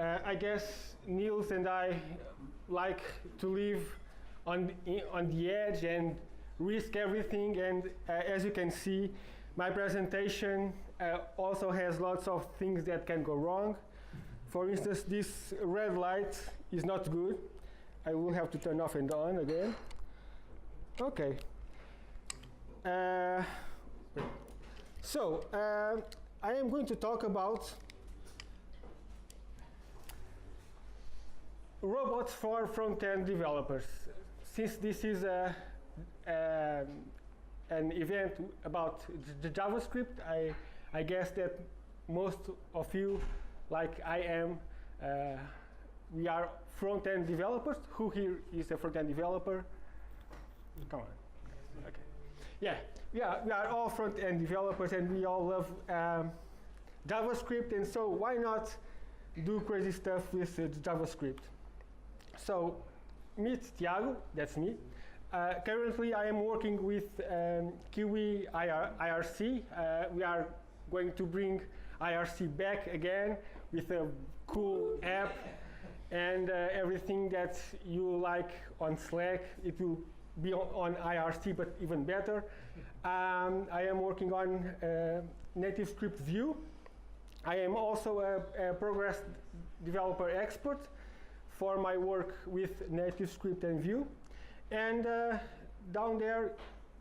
I guess Niels and I like to live on the edge and risk everything, and as you can see, my presentation also has lots of things that can go wrong. For instance, this red light is not good. I will have to turn off and on again. Okay. So I am going to talk about robots for front-end developers. Since this is an event about JavaScript, I guess that most of you, like I am, we are front-end developers. Who here is a front-end developer? Come on. Okay. Yeah, we are all front-end developers, and we all love JavaScript, and so why not do crazy stuff with JavaScript? So, meet TIAGO, that's me. Currently, I am working with Kiwi IRC. We are going to bring IRC back again with a cool app and everything that you like on Slack. It will be on IRC, but even better. I am working on NativeScript-Vue. I am also a progress developer expert for my work with NativeScript and Vue. And down there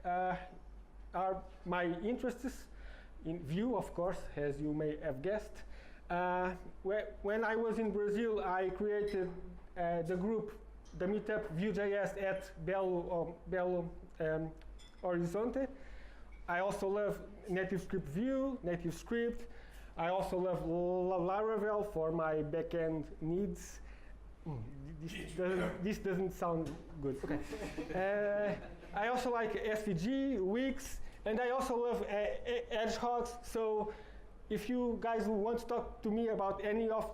are my interests in Vue, of course, as you may have guessed. When I was in Brazil, I created the group, the Meetup Vue.js at Belo Horizonte. I also love NativeScript-Vue, NativeScript. I also love Laravel for my backend needs. This doesn't sound good. Okay. I also like SVG, Wix, and I also love Hedgehogs. So if you guys want to talk to me about any of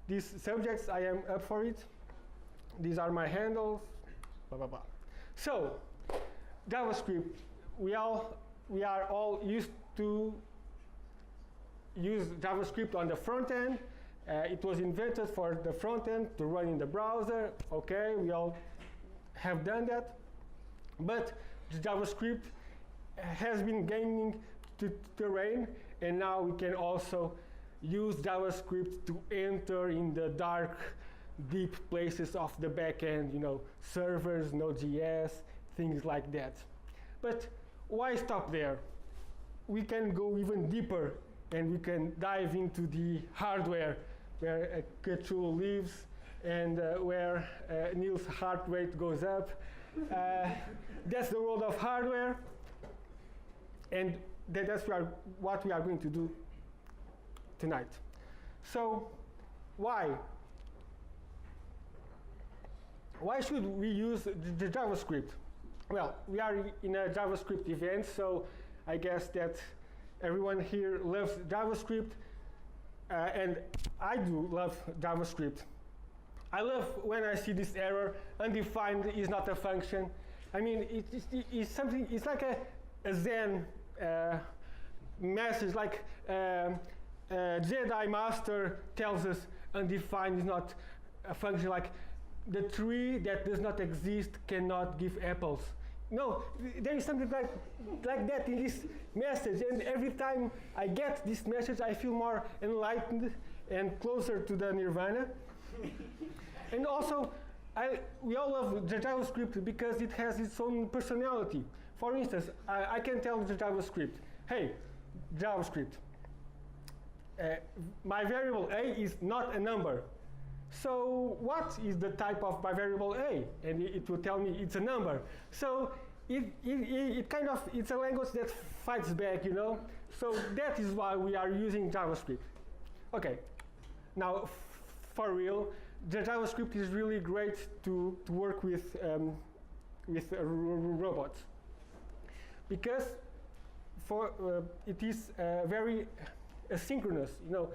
these subjects, I am up for it. These are my handles, blah, blah, blah. So, JavaScript, we are all used to use JavaScript on the front end. It was invented for the front end to run in the browser. Okay, we all have done that. But JavaScript has been gaining terrain, and now we can also use JavaScript to enter in the dark, deep places of the backend, you know, servers, Node.js, things like that. But why stop there? We can go even deeper, and we can dive into the hardware, where Cthulhu lives, and where Niels' heart rate goes up. That's the world of hardware, and that's what we are going to do tonight. So, why? Why should we use the JavaScript? Well, we are in a JavaScript event, so I guess that everyone here loves JavaScript, and I do love JavaScript. I love when I see this error, undefined is not a function. I mean, it's something, it's like a Zen message, like Jedi Master tells us undefined is not a function, like the tree that does not exist cannot give apples. No, there is something like that in this message, and every time I get this message, I feel more enlightened and closer to the nirvana. And also, we all love the JavaScript because it has its own personality. For instance, I can tell the JavaScript, hey, JavaScript, my variable a is not a number. So what is the type of my variable a? And it will tell me it's a number. So it's a language that fights back, you know. So that is why we are using JavaScript. Okay, now for real, the JavaScript is really great to work with robots, because it is very asynchronous. You know,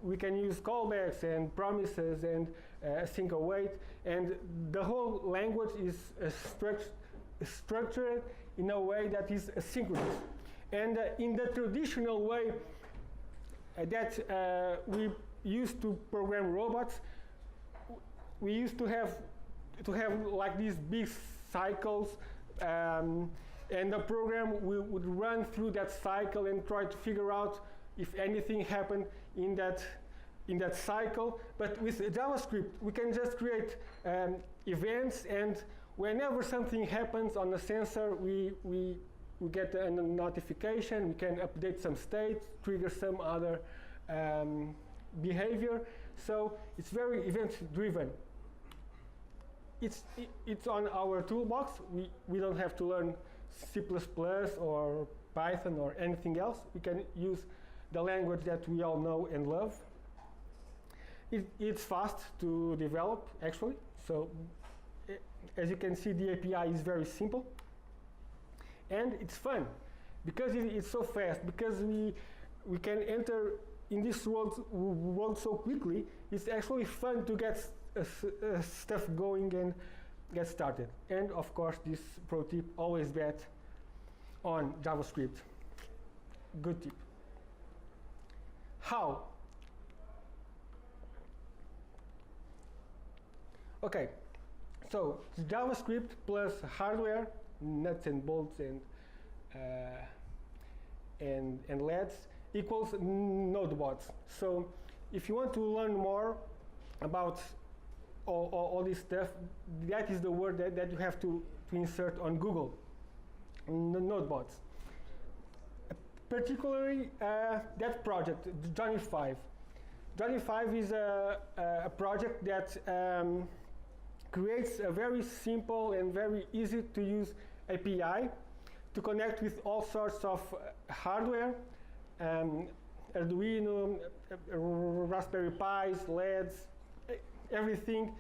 we can use callbacks and promises and async await, and the whole language is structured in a way that is asynchronous. And in the traditional way that we used to program robots, we used to have like these big cycles, and the program would run through that cycle and try to figure out if anything happened in that cycle. But with JavaScript, we can just create events, and whenever something happens on the sensor, we get a notification. We can update some state, trigger some other behavior. So it's very event-driven. It's on our toolbox. We don't have to learn C++ or Python or anything else. We can use the language that we all know and love. It's fast to develop, actually. So as you can see, the API is very simple. And it's fun, because it's so fast, because we can enter in this world so quickly. It's actually fun to get stuff going and get started. And of course, this pro tip, always bet on JavaScript. Good tip. How? Okay, so JavaScript plus hardware, nuts and bolts and LEDs equals NodeBots. So if you want to learn more about all this stuff, that is the word that you have to insert on Google, NodeBots. Particularly that project, Johnny 5. Johnny 5 is a project that creates a very simple and very easy to use API to connect with all sorts of hardware, Arduino, Raspberry-Pis, LEDs, everything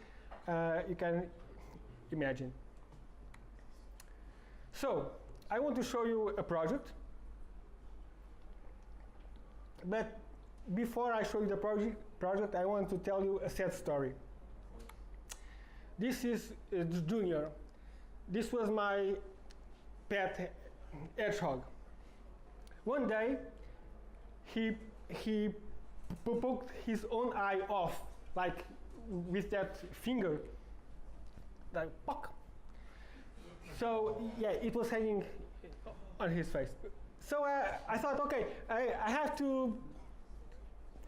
you can imagine. So I want to show you a project, but before I show you the project, I want to tell you a sad story. This is Junior. This was my pet Hedgehog. One day, he poked his own eye off, like with that finger, like pock. So yeah, it was hanging on his face. So I thought, okay, I have to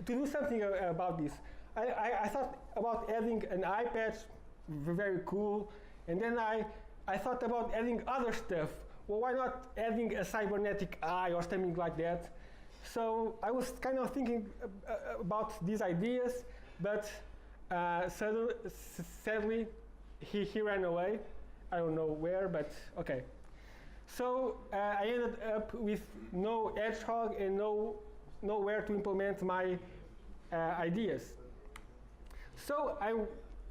do something about this. I thought about adding an eye patch, very cool, and then I thought about adding other stuff. Well, why not adding a cybernetic eye or something like that? So I was kind of thinking about these ideas, but sadly, he ran away. I don't know where, but okay. So I ended up with no Hedgehog and nowhere to implement my ideas. So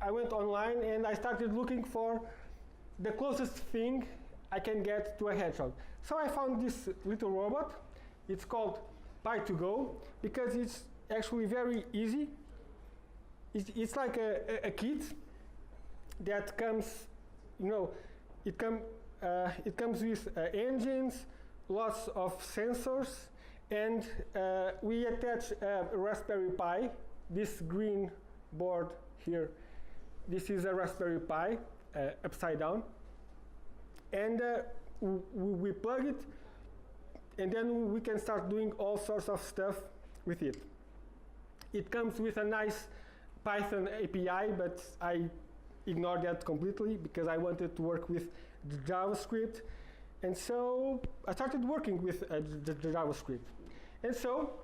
I went online and I started looking for the closest thing I can get to a hedgehog. So I found this little robot. It's called Pi2Go because it's actually very easy. It's like a kit that comes, you know, it comes with engines, lots of sensors, and we attach a Raspberry Pi, this green board here. This is a Raspberry Pi upside down, and we plug it, and then we can start doing all sorts of stuff with it. It comes with a nice Python API, but I ignored that completely because I wanted to work with JavaScript, and so I started working with JavaScript. And so,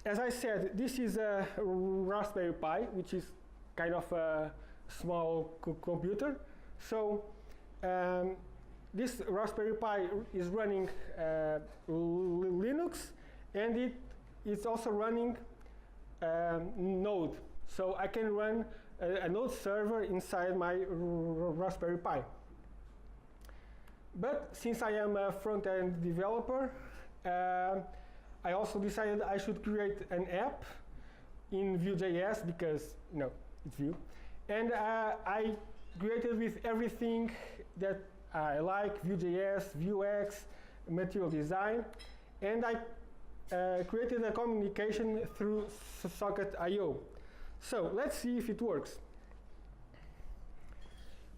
as I said, this is a Raspberry Pi, which is kind of a small computer. So this Raspberry Pi is running Linux, and it's also running Node. So I can run a Node server inside my Raspberry Pi. But since I am a front-end developer, I also decided I should create an app in Vue.js because, you know, it's Vue. And I created with everything that I like, Vue.js, Vuex, material design, and I created a communication through socket.io. So let's see if it works.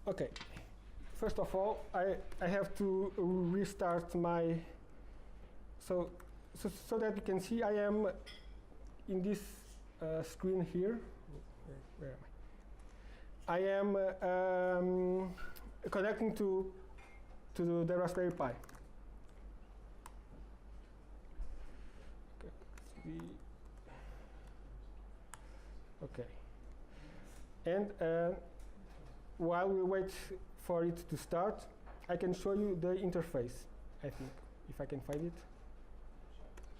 Okay, first of all, I have to restart my, so that you can see I am in this screen here. Where am I? I am connecting to the Raspberry-Pi. Okay, and while we wait for it to start, I can show you the interface, I think, if I can find it.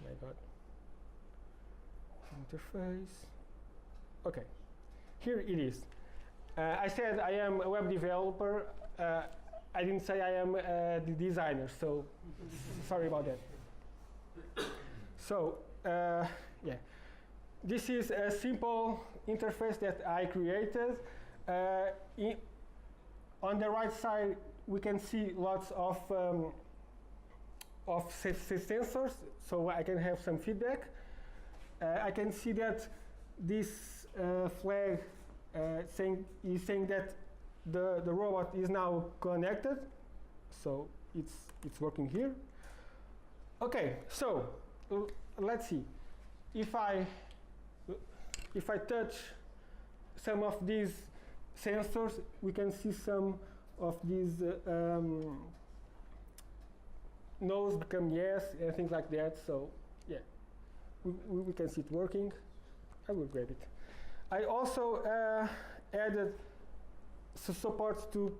My God. Interface. Okay, here it is. I said I am a web developer. I didn't say I am the designer, so sorry about that. So, yeah, this is a simple interface that I created. On the right side, we can see lots of sensors, so I can have some feedback. I can see that this flag is saying that the robot is now connected, so it's working here. Okay, so let's see. If I touch some of these sensors, we can see some of these no's become yes and things like that. So yeah, we can see it working. I will grab it. I also added support to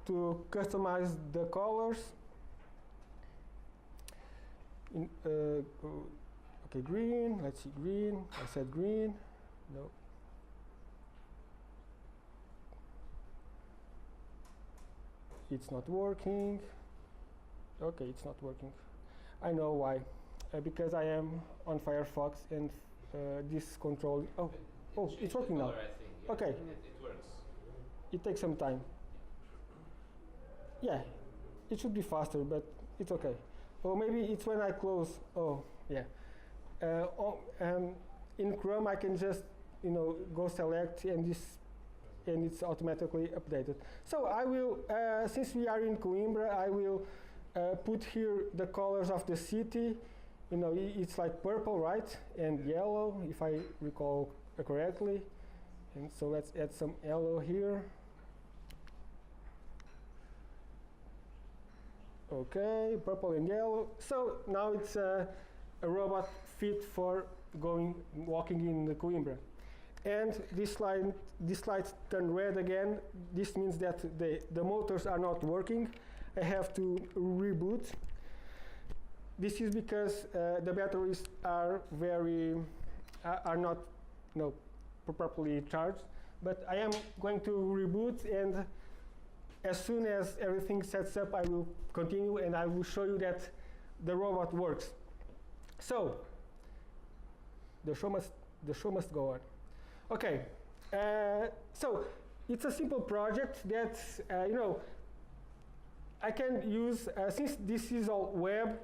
to customize the colors. Okay, green. Let's see, green. I said green. No. It's not working. Okay, it's not working. I know why. Because I am on Firefox and this control. Oh, it's working now. Okay. It works. It takes some time. Yeah, it should be faster, but it's okay. Or maybe it's when I close. Oh, yeah. In Chrome, I can just go select and it's automatically updated. So I will, since we are in Coimbra, I will put here the colors of the city. It's like purple, right? And yellow, if I recall correctly. And so let's add some yellow here. Okay, purple and yellow. So now it's a robot fit for walking in the Coimbra. And this light turned red again. This means that the motors are not working. I have to reboot. This is because the batteries are not properly charged. But I am going to reboot, and as soon as everything sets up, I will continue and I will show you that the robot works. So the show must go on. Okay, so it's a simple project that I can use since this is all web.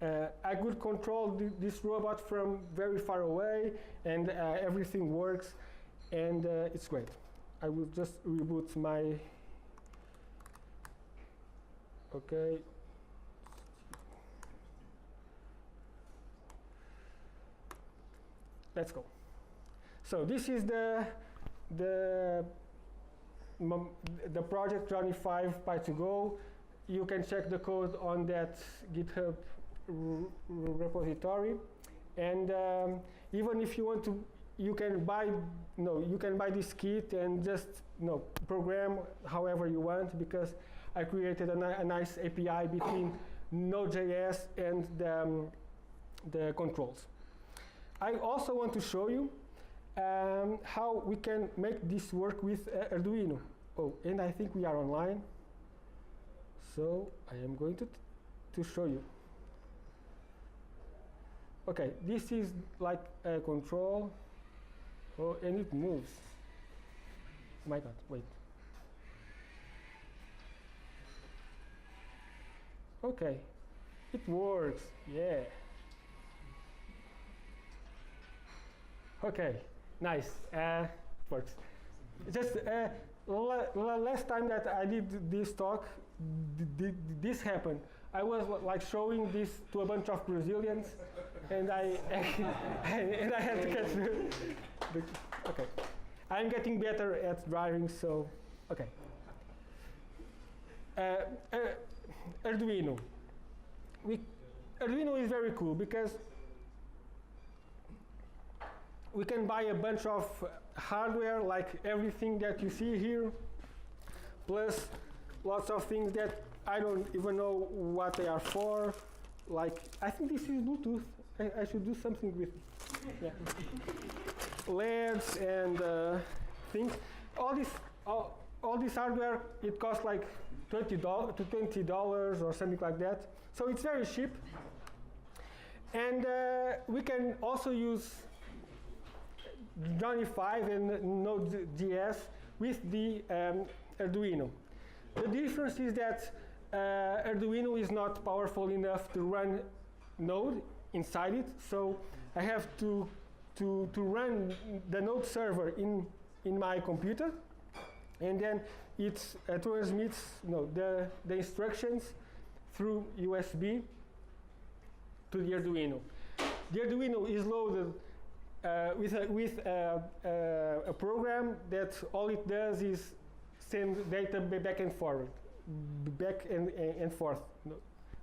I could control this robot from very far away, and everything works, and it's great. I will just reboot my. Okay. Let's go. So this is the project Johnny 5 Py2Go. You can check the code on that GitHub repository, and even if you want to, you can buy this kit and just program however you want, because I created a nice API between Node.js and the controls. I also want to show you how we can make this work with Arduino. Oh, and I think we are online, so I am going to show you. Okay, this is like a control. Oh, and it moves. Oh my God, wait. Okay, it works, yeah. Okay, nice. It works. Just last time that I did this talk, this happened. I was like showing this to a bunch of Brazilians, and I and I had to catch the okay. I'm getting better at driving, so okay. Arduino. Arduino is very cool because we can buy a bunch of hardware, like everything that you see here, plus lots of things that I don't even know what they are for. Like, I think this is Bluetooth. I should do something with it. Yeah. LEDs and things. All this hardware, it costs like $20 to $20 or something like that. So it's very cheap. And we can also use Johnny 5 and Node.js with the Arduino. The difference is that Arduino is not powerful enough to run Node inside it, so I have to run the Node server in my computer, and then it transmits the instructions through USB to the Arduino. The Arduino is loaded with a program that all it does is send data back and forward, back and forth.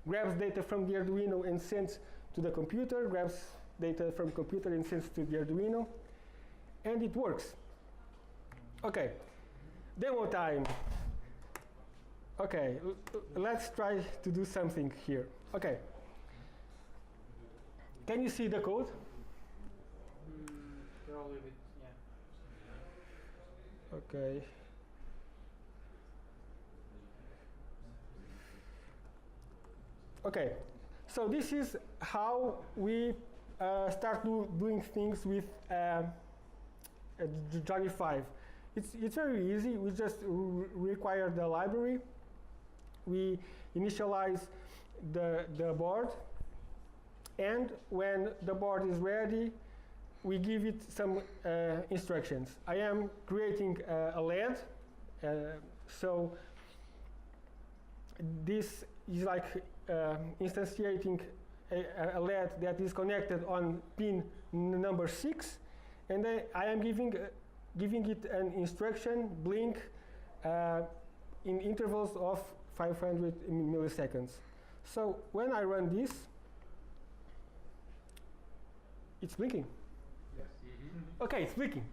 Grabs data from the Arduino and sends to the computer, grabs data from computer and sends to the Arduino, and it works. Okay, demo time. Okay, let's try to do something here. Okay, can you see the code? Probably a bit, yeah. Okay. Okay, so this is how we start doing things with Johnny 5. It's very easy. We just require the library. We initialize the board, and when the board is ready, we give it some instructions. I am creating a LED, so this is like instantiating a LED that is connected on pin number 6, and then I am giving it an instruction blink in intervals of 500 milliseconds. So when I run this, it's blinking. Yes. Mm-hmm. Okay, it's blinking.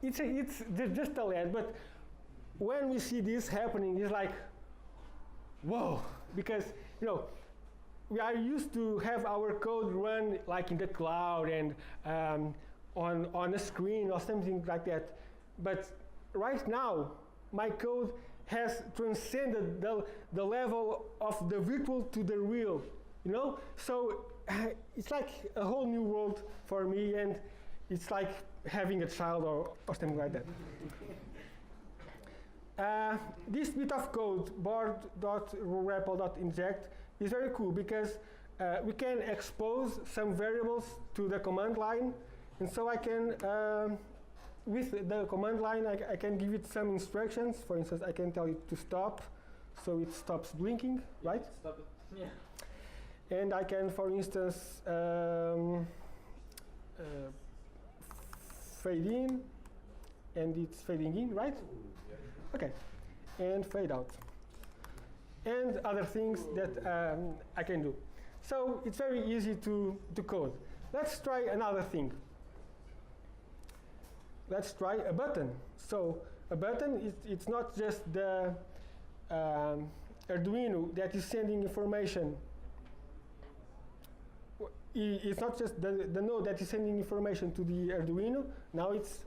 It's just a LED, but when we see this happening, it's like, whoa, because we are used to have our code run like in the cloud and on a screen or something like that. But right now, my code has transcended the level of the virtual to the real, So it's like a whole new world for me, and it's like having a child or something like that. This bit of code, board.repl.inject, is very cool because we can expose some variables to the command line, and so I can, with the command line, I can give it some instructions. For instance, I can tell it to stop, so it stops blinking, right? Stop it. Yeah. And I can, for instance, fade in, and it's fading in, right? Okay, and fade out, and other things that I can do. So it's very easy to code. Let's try another thing. Let's try a button. So a button, it's not just the Arduino that is sending information. It's not just the node that is sending information to the Arduino. Now it's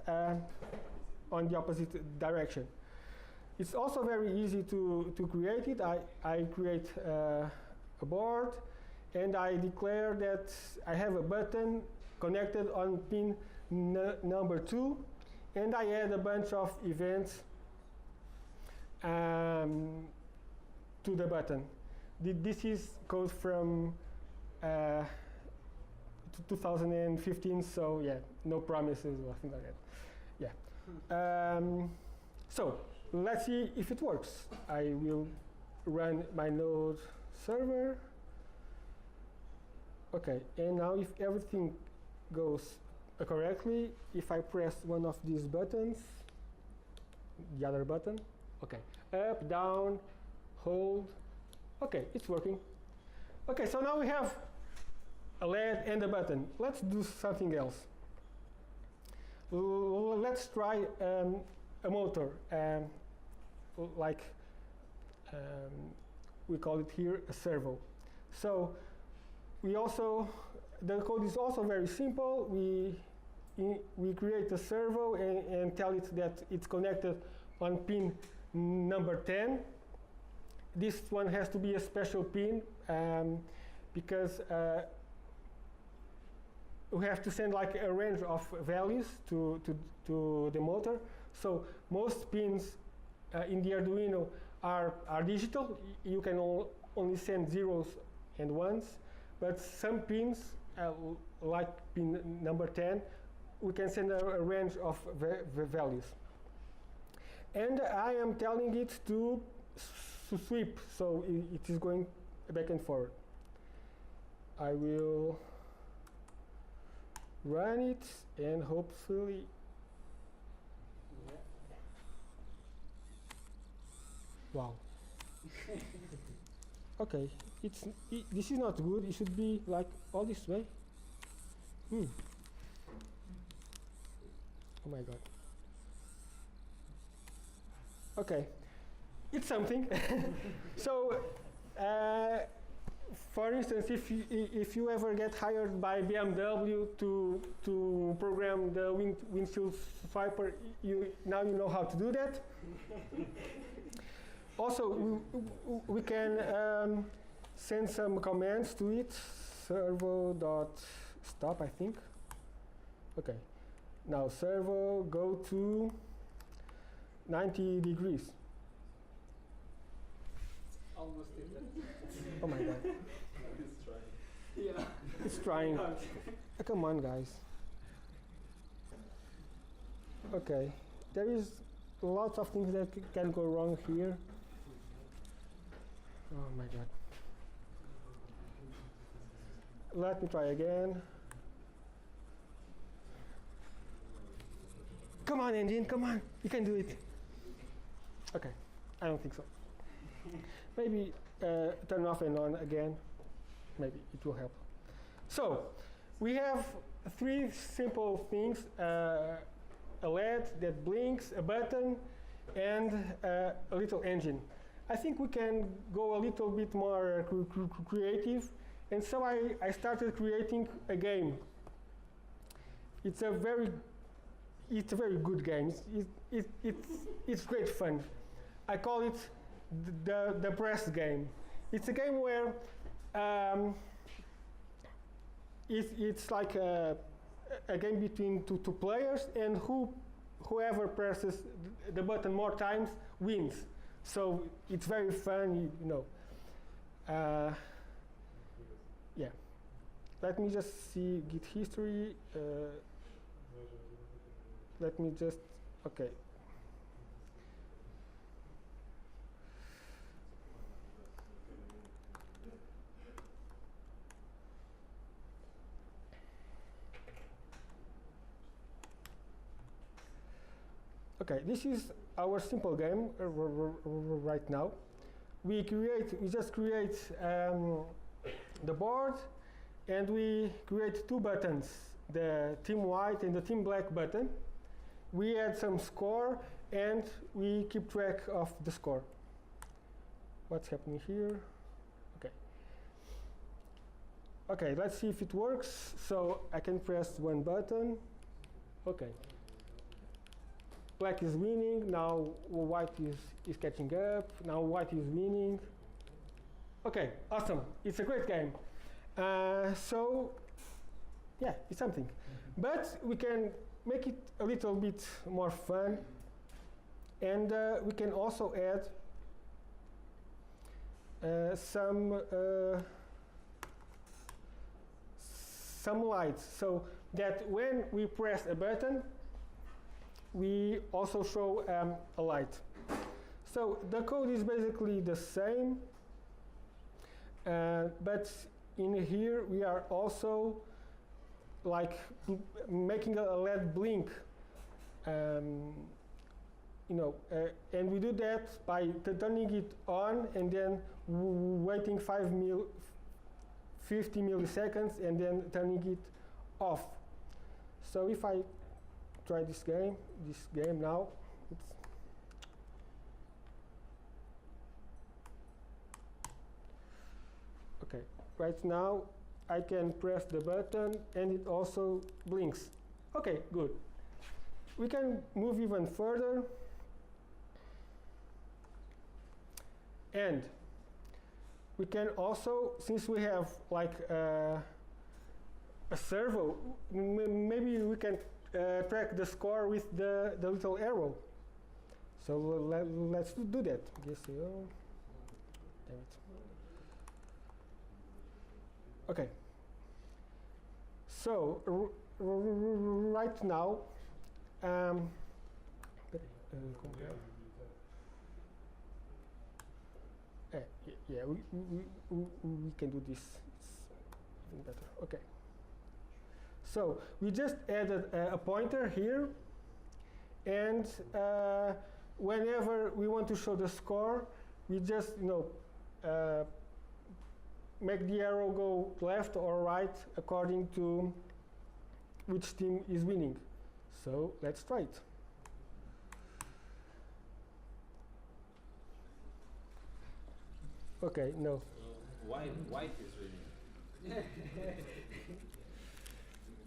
on the opposite direction. It's also very easy to create it. I create a board, and I declare that I have a button connected on pin number 2, and I add a bunch of events to the button. This is code from uh, 2015, so yeah, no promises or something like that. Yeah. So let's see if it works. I will run my Node server. Okay, and now if everything goes correctly, if I press one of these buttons, the other button, okay, up, down, hold, okay, it's working. Okay, so now we have a LED and a button. Let's do something else. Let's try a motor, like we call it here a servo. So we also, the code is also very simple. We create a servo and tell it that it's connected on pin number 10. This one has to be a special pin because we have to send like a range of values to the motor. So most pins in the Arduino are digital. You can only send zeros and ones, but some pins, like pin number 10, we can send a range of values. And I am telling it to sweep, so it is going back and forward. I will run it and hopefully wow. Okay, this is not good. It should be like all this way. Oh my god. Okay, it's something. So, for instance, if you ever get hired by BMW to program the windshield swiper, now you know how to do that. Also, we can send some commands to it. Servo.stop, I think. Okay. Now servo, go to 90 degrees. Almost did that. Oh my god. It's trying. Yeah. It's trying. Come on, guys. Okay. There is lots of things that can go wrong here. Oh my god. Let me try again. Come on, engine, come on. You can do it. Okay. I don't think so. Maybe turn off and on again. Maybe it will help. So, we have three simple things. A LED that blinks, a button, and a little engine. I think we can go a little bit more creative, and so I started creating a game. It's a very good game. It's great fun. I call it the press game. It's a game where it's like a game between two players, and whoever presses the button more times wins. So it's very fun, you know. Yeah. Let me just see Git history. Let me just, okay. Okay, this is our simple game right now. We just create the board, and we create two buttons, the team white and the team black button. We add some score, and we keep track of the score. What's happening here? Okay. Okay, let's see if it works. So I can press one button. Okay. Black is winning, now white is catching up, now white is winning. Okay, awesome, it's a great game. So, yeah, it's something. But we can make it a little bit more fun, and we can also add some some lights so that when we press a button, we also show a light. So the code is basically the same, but in here we are also like making a LED blink, and we do that by turning it on and then waiting 50 milliseconds and then turning it off. So if I try this game now, okay, right now I can press the button and it also blinks. Okay, good. We can move even further, and we can also, since we have like a servo, maybe we can track the score with the little arrow. So let's do that. Damn it. Okay. So right now, yeah, we can do this. It's even better. Okay. So we just added a pointer here, and whenever we want to show the score, we just make the arrow go left or right according to which team is winning. So let's try it. Okay, no. White is winning.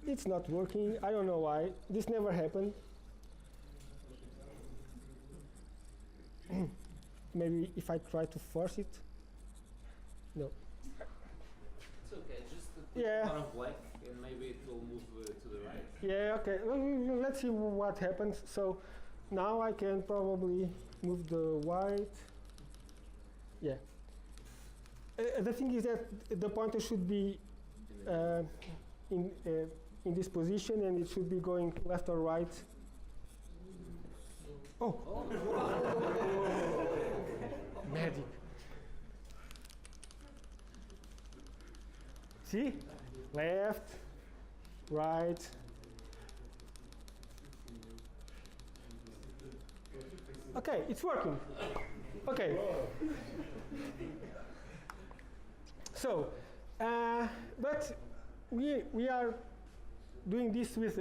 It's not working. I don't know why. This never happened. Maybe if I try to force it. No. It's okay. Just put Yeah. a lot of black, and maybe it will move to the right. Yeah. Okay. Let's see what happens. So now I can probably move the white. Yeah. The thing is that the pointer should be in this position, and it should be going left or right. Oh! Magic. See? Left, right. Okay, it's working. Okay. So, but we are doing this with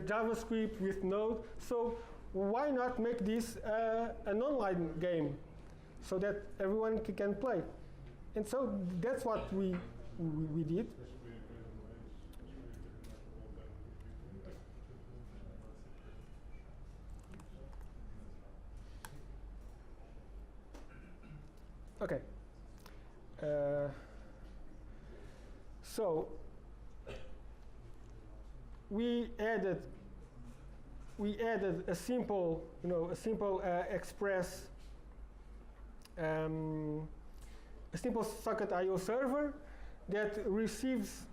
JavaScript, with Node, so why not make this an online game so that everyone can play? And so that's what we did. Okay. So we added a simple, express, a simple socket I/O server that receives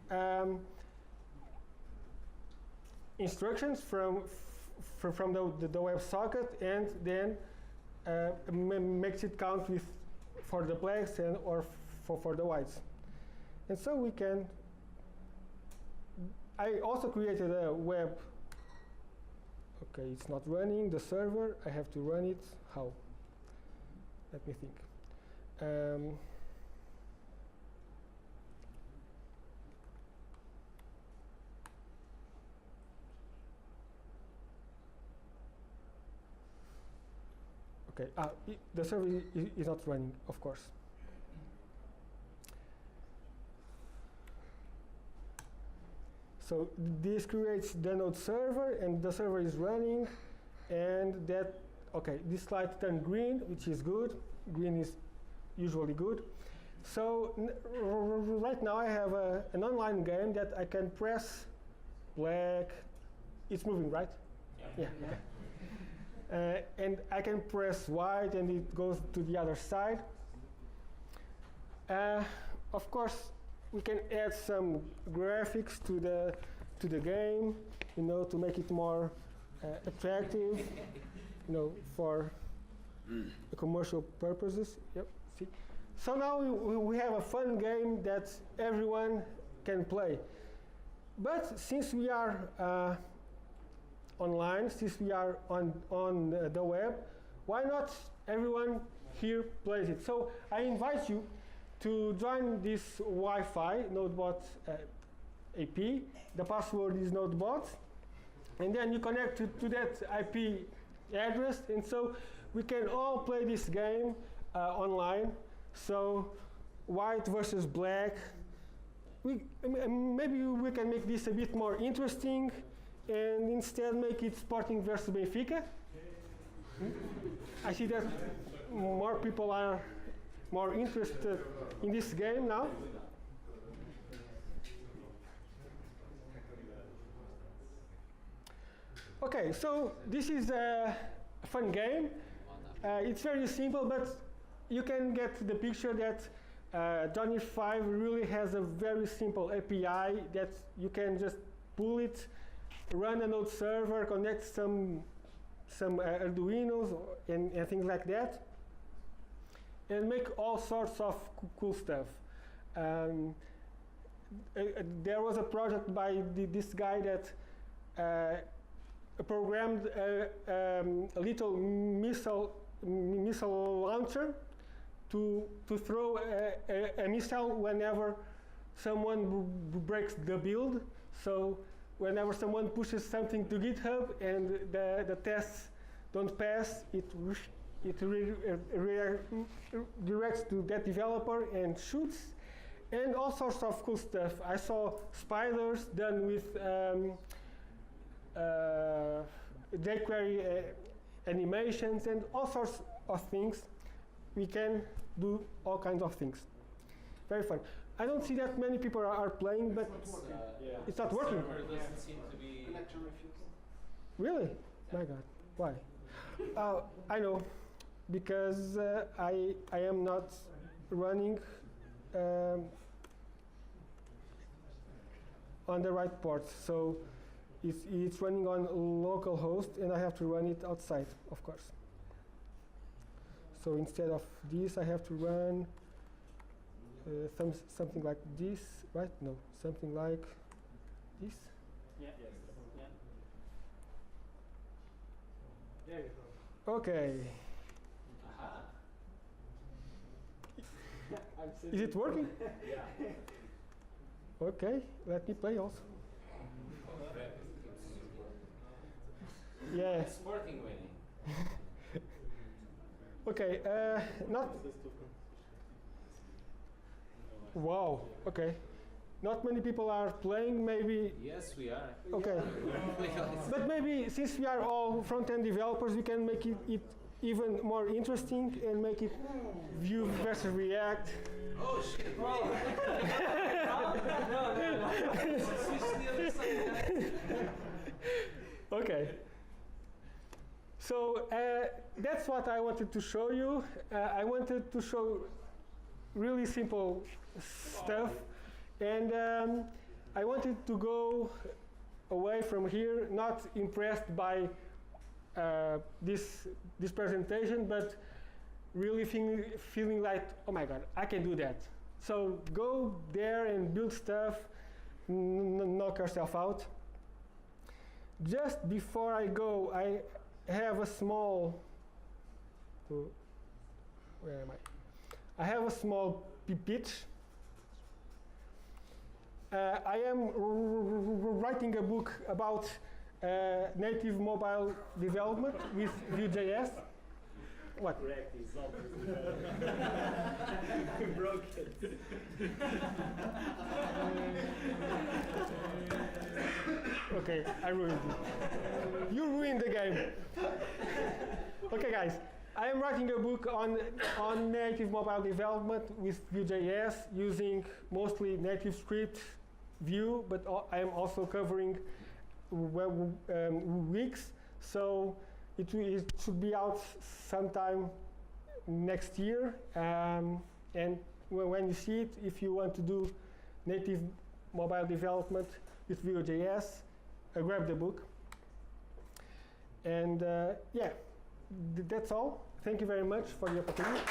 instructions from the WebSocket, and then makes it count for the blacks and or for the whites. And so we can. I also created a web. Okay, it's not running the server. I have to run it. How? Let me think. Okay, the server is not running, of course. So this creates the node server, and the server is running, and that, okay, this light turned green, which is good. Green is usually good. So right now I have an online game that I can press black. It's moving, right? Yeah. Okay. And I can press white, and it goes to the other side. Of course, we can add some graphics to the game, to make it more attractive, for commercial purposes. Yep. See. So now we have a fun game that everyone can play. But since we are online, since we are on the web, why not everyone here plays it? So I invite you to join this Wi-Fi Nodebot AP. The password is Nodebot, and then you connect to that IP address, and so we can all play this game online. So white versus black. Maybe we can make this a bit more interesting, and instead make it Sporting versus Benfica. I see that more people are more interested in this game now. Okay, so this is a fun game. It's very simple, but you can get the picture that Johnny 5 really has a very simple API that you can just pull it, run a node server, connect some Arduinos and things like that, and make all sorts of cool stuff. There was a project by this guy that programmed a little missile launcher to throw a missile whenever someone breaks the build. So whenever someone pushes something to GitHub and the tests don't pass, it redirects to that developer and shoots, and all sorts of cool stuff. I saw spiders done with jQuery animations and all sorts of things. We can do all kinds of things. Very fun. I don't see that many people are playing, but it's not working. The server doesn't seem to be. Connection refusal. Really? My God. Why? I know. Because I am not running on the right port. So it's running on localhost, and I have to run it outside, of course. So instead of this, I have to run something like this, right? No, something like this. Yeah. Yes. Yeah. There you go. Okay. Is it working? Yeah. Okay, let me play also. Yeah. Sporting winning. Okay, not. Wow, okay. Not many people are playing, maybe. Yes, we are. Okay. But maybe since we are all front-end developers, we can make it even more interesting and make it Vue versus React. Oh shit! No. Switch to the other side. Okay. So that's what I wanted to show you. I wanted to show really simple stuff, and I wanted to go away from here not impressed by this presentation, but really feeling like, oh my God, I can do that. So go there and build stuff, knock yourself out. Just before I go, I have a small, where am I? I have a small pitch. I am writing a book about native mobile development with Vue.js. What? React is obviously broken. Okay, I ruined it. You ruined the game. Okay, guys, I am writing a book on native mobile development with Vue.js using mostly NativeScript-Vue, but I am also covering weeks. So it should be out sometime next year. And when you see it, if you want to do native mobile development with Vue.js, grab the book. And yeah, that's all. Thank you very much for the opportunity.